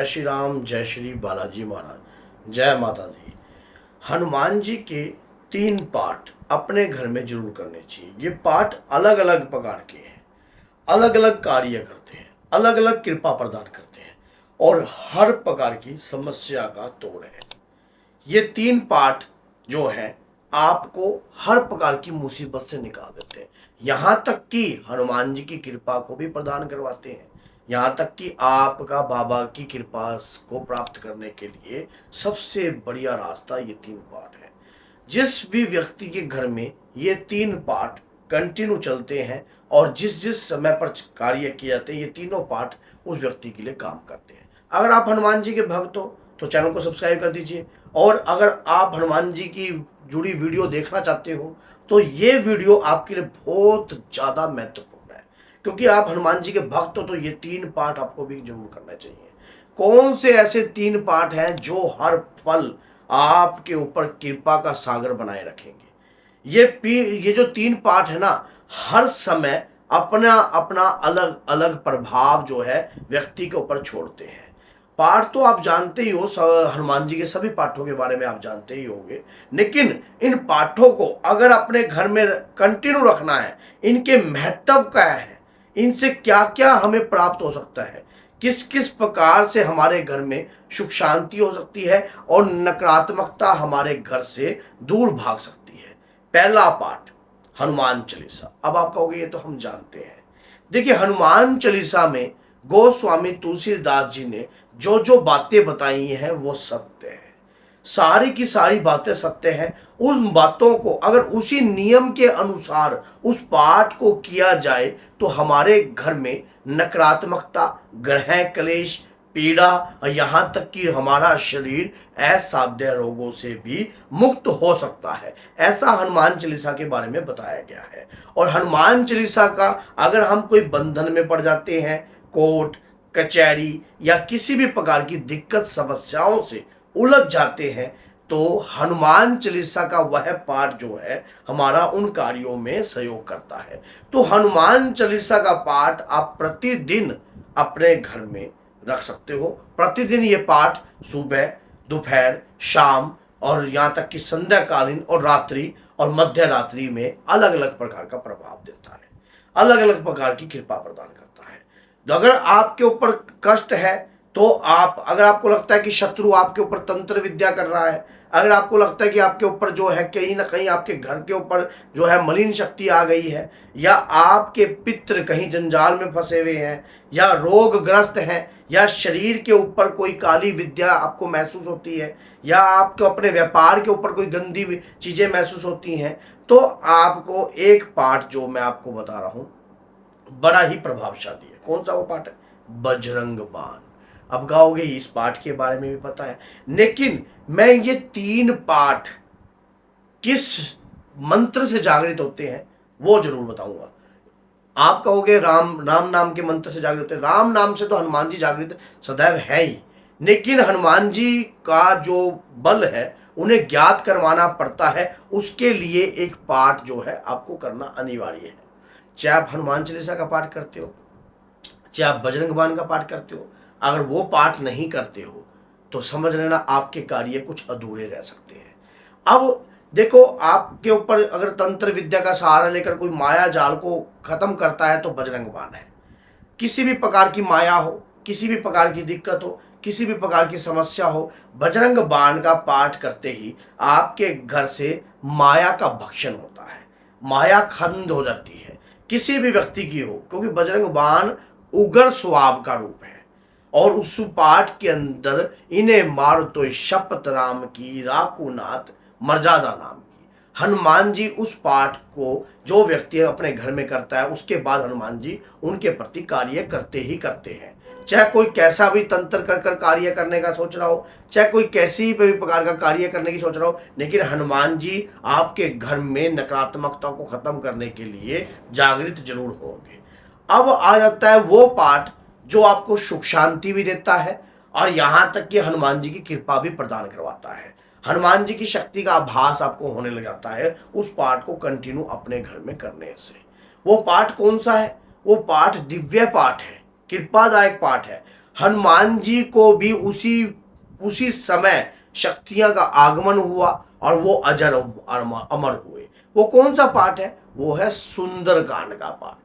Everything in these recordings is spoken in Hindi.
जय श्री राम, जय श्री बालाजी महाराज, जय माता दी। हनुमान जी के 3 पाठ अपने घर में जरूर करने चाहिए। ये पाठ अलग अलग प्रकार के हैं, अलग अलग कार्य करते हैं, अलग अलग कृपा प्रदान करते हैं और हर प्रकार की समस्या का तोड़ है। ये 3 पाठ जो है आपको हर प्रकार की मुसीबत से निकाल देते हैं। यहाँ तक कि हनुमान जी की कृपा को भी प्रदान करवाते हैं। यहाँ तक कि आपका बाबा की कृपा को प्राप्त करने के लिए सबसे बढ़िया रास्ता ये 3 पाठ है। जिस भी व्यक्ति के घर में ये 3 पाठ कंटिन्यू चलते हैं और जिस जिस समय पर कार्य किए जाते हैं, ये तीनों पाठ उस व्यक्ति के लिए काम करते हैं। अगर आप हनुमान जी के भक्त हो तो चैनल को सब्सक्राइब कर दीजिए, और अगर आप हनुमान जी की जुड़ी वीडियो देखना चाहते हो तो ये वीडियो आपके लिए बहुत ज़्यादा महत्वपूर्ण है, क्योंकि आप हनुमान जी के भक्त हो तो ये 3 पाठ आपको भी जरूर करना चाहिए। कौन से ऐसे 3 पाठ हैं जो हर पल आपके ऊपर कृपा का सागर बनाए रखेंगे? ये जो 3 पाठ है ना, हर समय अपना अपना अलग अलग प्रभाव जो है व्यक्ति के ऊपर छोड़ते हैं। पाठ तो आप जानते ही हो, हनुमान जी के सभी पाठों के बारे में आप जानते ही होंगे, लेकिन इन पाठों को अगर अपने घर में कंटिन्यू रखना है, इनके महत्व क्या है, इनसे क्या क्या हमें प्राप्त हो सकता है, किस किस प्रकार से हमारे घर में सुख शांति हो सकती है और नकारात्मकता हमारे घर से दूर भाग सकती है। पहला पाठ हनुमान चालीसा। अब आप कहोगे ये तो हम जानते हैं। देखिए, हनुमान चालीसा में गोस्वामी तुलसीदास जी ने जो जो बातें बताई हैं वो सत्य है। सारी की सारी बातें सत्य हैं। उन बातों को अगर उसी नियम के अनुसार उस पाठ को किया जाए तो हमारे घर में नकारात्मकता, ग्रह क्लेश, पीड़ा और यहाँ तक कि हमारा शरीर असाध्य रोगों से भी मुक्त हो सकता है। ऐसा हनुमान चालीसा के बारे में बताया गया है। और हनुमान चालीसा का अगर हम कोई बंधन में पड़ जाते हैं, कोर्ट कचहरी या किसी भी प्रकार की दिक्कत समस्याओं से उलझ जाते हैं, तो हनुमान चालीसा का वह पाठ जो है हमारा उन कार्यों में सहयोग करता है। तो हनुमान चालीसा का पाठ आप प्रतिदिन अपने घर में रख सकते हो। प्रतिदिन ये पाठ सुबह, दोपहर, शाम और यहाँ तक कि संध्याकालीन और रात्रि और मध्य रात्रि में अलग अलग प्रकार का प्रभाव देता है, अलग अलग प्रकार की कृपा प्रदान करता है। तो अगर आपके ऊपर कष्ट है, तो अगर आपको लगता है कि शत्रु आपके ऊपर तंत्र विद्या कर रहा है, अगर आपको लगता है कि आपके ऊपर जो है कहीं ना कहीं आपके घर के ऊपर जो है मलिन शक्ति आ गई है, या आपके पितृ कहीं जंजाल में फंसे हुए हैं, या रोगग्रस्त हैं, या शरीर के ऊपर कोई काली विद्या आपको महसूस होती है, या आपको अपने व्यापार के ऊपर कोई गंदी चीजें महसूस होती हैं, तो आपको एक पाठ जो मैं आपको बता रहा हूं बड़ा ही प्रभावशाली है। कौन सा वो पाठ है? बजरंग बाण। अब कहोगे इस पाठ के बारे में भी पता है, लेकिन मैं ये 3 पाठ किस मंत्र से जागृत होते हैं वो जरूर बताऊंगा। आप कहोगे राम नाम के मंत्र से जागृत होते हैं। राम नाम से तो हनुमान जी जागृत सदैव है ही, लेकिन हनुमान जी का जो बल है उन्हें ज्ञात करवाना पड़ता है। उसके लिए एक पाठ जो है आपको करना अनिवार्य है। चाहे आप हनुमान चालीसा का पाठ करते हो, चाहे आप बजरंग बाण का पाठ करते हो, अगर वो पाठ नहीं करते हो तो समझ लेना आपके कार्य कुछ अधूरे रह सकते हैं। अब देखो, आपके ऊपर अगर तंत्र विद्या का सहारा लेकर कोई माया जाल को खत्म करता है तो बजरंग बाण है। किसी भी प्रकार की माया हो, किसी भी प्रकार की दिक्कत हो, किसी भी प्रकार की समस्या हो, बजरंग बाण का पाठ करते ही आपके घर से माया का भक्षण होता है, माया खंड हो जाती है, किसी भी व्यक्ति की हो, क्योंकि बजरंग बाण उग्र स्वभाव का रूप है। और उस पाठ के अंदर इन्हें मार तो शपथ राम की, राकुनाथ मर्यादा नाम की। हनुमान जी उस पाठ को जो व्यक्ति अपने घर में करता है, उसके बाद हनुमान जी उनके प्रति कार्य करते ही करते हैं। चाहे कोई कैसा भी तंत्र कर कार्य करने का सोच रहा हो, चाहे कोई कैसी भी प्रकार का कार्य करने की सोच रहा हो, लेकिन हनुमान जी आपके घर में नकारात्मकता को खत्म करने के लिए जागृत जरूर होंगे। अब आ जाता है वो पाठ जो आपको सुख शांति भी देता है और यहां तक कि हनुमान जी की कृपा भी प्रदान करवाता है। हनुमान जी की शक्ति का आभास आपको होने लग जाता है उस पाठ को कंटिन्यू अपने घर में करने से। वो पाठ कौन सा है? वो पाठ दिव्य पाठ है, कृपादायक पाठ है। हनुमान जी को भी उसी उसी समय शक्तियां का आगमन हुआ और वो अमर हुए। वो कौन सा पाठ है? वो है सुंदरकांड का पाठ।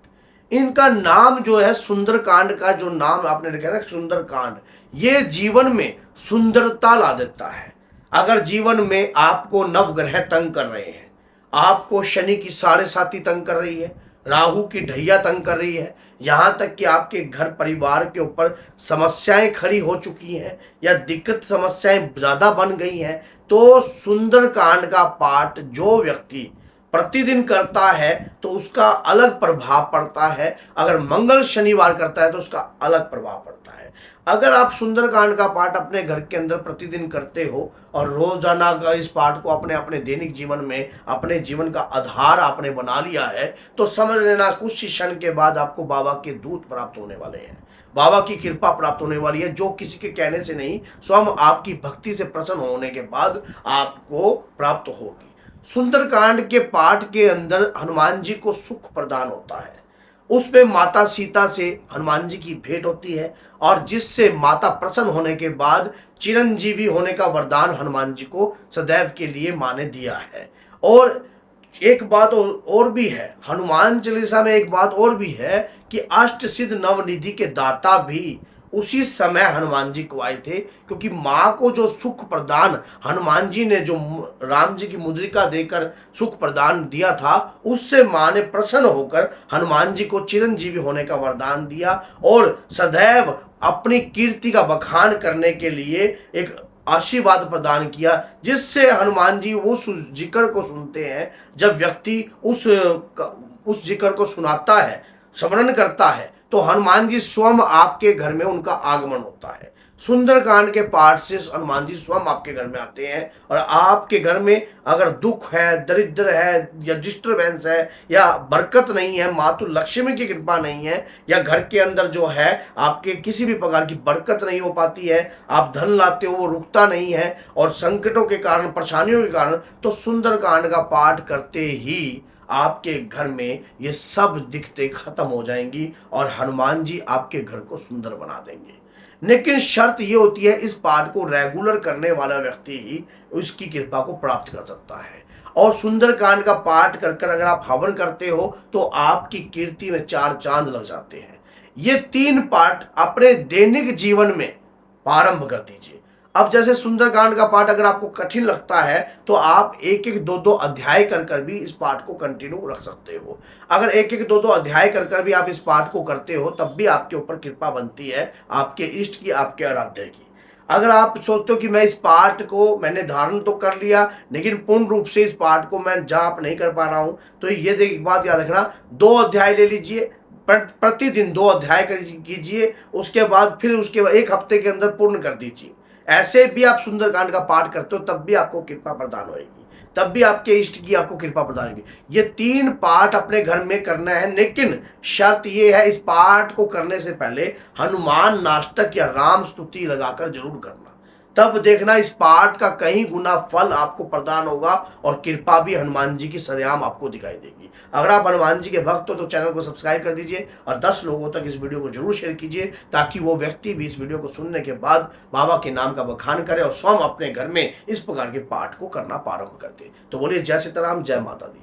इनका नाम जो है, सुंदरकांड का जो नाम आपने रखा ना, सुंदरकांड, ये जीवन में सुंदरता ला देता है। अगर जीवन में आपको नवग्रह तंग कर रहे हैं, आपको शनि की साढ़े साती तंग कर रही है, राहु की ढैया तंग कर रही है, यहां तक कि आपके घर परिवार के ऊपर समस्याएं खड़ी हो चुकी हैं या दिक्कत समस्याएं ज्यादा बन गई हैं, तो सुंदरकांड का पाठ जो व्यक्ति प्रतिदिन करता है तो उसका अलग प्रभाव पड़ता है। अगर मंगल शनिवार करता है तो उसका अलग प्रभाव पड़ता है। अगर आप सुंदरकांड का पाठ अपने घर के अंदर प्रतिदिन करते हो और रोजाना का इस पाठ को अपने अपने दैनिक जीवन में, अपने जीवन का आधार आपने बना लिया है, तो समझ लेना कुछ ही क्षण के बाद आपको बाबा के दूत प्राप्त होने वाले हैं, बाबा की कृपा प्राप्त होने वाली है, जो किसी के कहने से नहीं, स्वयं आपकी भक्ति से प्रसन्न होने के बाद आपको प्राप्त होगी। सुंदरकांड के पाठ के अंदर हनुमान जी को सुख प्रदान होता है। उसमें माता सीता से हनुमान जी की भेंट होती है और जिससे माता प्रसन्न होने के बाद चिरंजीवी होने का वरदान हनुमान जी को सदैव के लिए माँ ने दिया है। और एक बात और भी है, हनुमान चालीसा में एक बात और भी है कि अष्ट सिद्ध नवनिधि के दाता भी उसी समय हनुमान जी को आए थे, क्योंकि माँ को जो सुख प्रदान हनुमान जी ने जो राम जी की मुद्रिका देकर सुख प्रदान दिया था, उससे माँ ने प्रसन्न होकर हनुमान जी को चिरंजीवी होने का वरदान दिया और सदैव अपनी कीर्ति का बखान करने के लिए एक आशीर्वाद प्रदान किया, जिससे हनुमान जी उस जिक्र को सुनते हैं। जब व्यक्ति उस जिक्र को सुनाता है, स्मरण करता है, तो हनुमान जी स्वयं आपके घर में उनका आगमन होता है। सुंदरकांड के पाठ से हनुमान जी स्वयं आपके घर में आते हैं और आपके घर में अगर दुख है, दरिद्र है या डिस्टर्बेंस है या बरकत नहीं है, मातु लक्ष्मी की कृपा नहीं है, या घर के अंदर जो है आपके किसी भी प्रकार की बरकत नहीं हो पाती है, आप धन लाते हो वो रुकता नहीं है और संकटों के कारण, परेशानियों के कारण, तो सुंदरकांड का पाठ करते ही आपके घर में ये सब दिक्कतें खत्म हो जाएंगी और हनुमान जी आपके घर को सुंदर बना देंगे। लेकिन शर्त ये होती है, इस पाठ को रेगुलर करने वाला व्यक्ति ही उसकी कृपा को प्राप्त कर सकता है। और सुंदरकांड का पाठ कर कर अगर आप हवन करते हो तो आपकी कीर्ति में चार चांद लग जाते हैं। ये 3 पाठ अपने दैनिक जीवन में प्रारंभ कर दीजिए। अब जैसे सुंदरकांड का पाठ अगर आपको कठिन लगता है तो आप एक एक दो दो अध्याय कर कर भी इस पाठ को कंटिन्यू रख सकते हो। अगर एक एक दो दो अध्याय कर कर भी आप इस पाठ को करते हो तब भी आपके ऊपर कृपा बनती है आपके इष्ट की, आपके आराध्य की। अगर आप सोचते हो कि मैं इस पाठ को मैंने धारण तो कर लिया लेकिन पूर्ण रूप से इस पाठ को मैं जाप नहीं कर पा रहा हूं, तो ये एक बात याद रखना, 2 अध्याय ले लीजिए, प्रतिदिन 2 अध्याय कीजिए, उसके बाद फिर उसके बाद 1 हफ्ते के अंदर पूर्ण कर दीजिए। ऐसे भी आप सुंदरकांड का पाठ करते हो तब भी आपको कृपा प्रदान होगी, तब भी आपके इष्ट की आपको कृपा प्रदान होगी। ये 3 पाठ अपने घर में करना है, लेकिन शर्त ये है, इस पाठ को करने से पहले हनुमान नाष्टक या राम स्तुति लगाकर जरूर करना। तब देखना इस पाठ का कई गुना फल आपको प्रदान होगा और कृपा भी हनुमान जी की सरेआम आपको दिखाई देगी। अगर आप हनुमान जी के भक्त हो तो चैनल को सब्सक्राइब कर दीजिए और 10 लोगों तक इस वीडियो को जरूर शेयर कीजिए, ताकि वो व्यक्ति भी इस वीडियो को सुनने के बाद बाबा के नाम का बखान करे और स्वयं अपने घर में इस प्रकार के पाठ को करना प्रारंभ कर दे। तो बोलिए जय सीताराम, जय माता दी।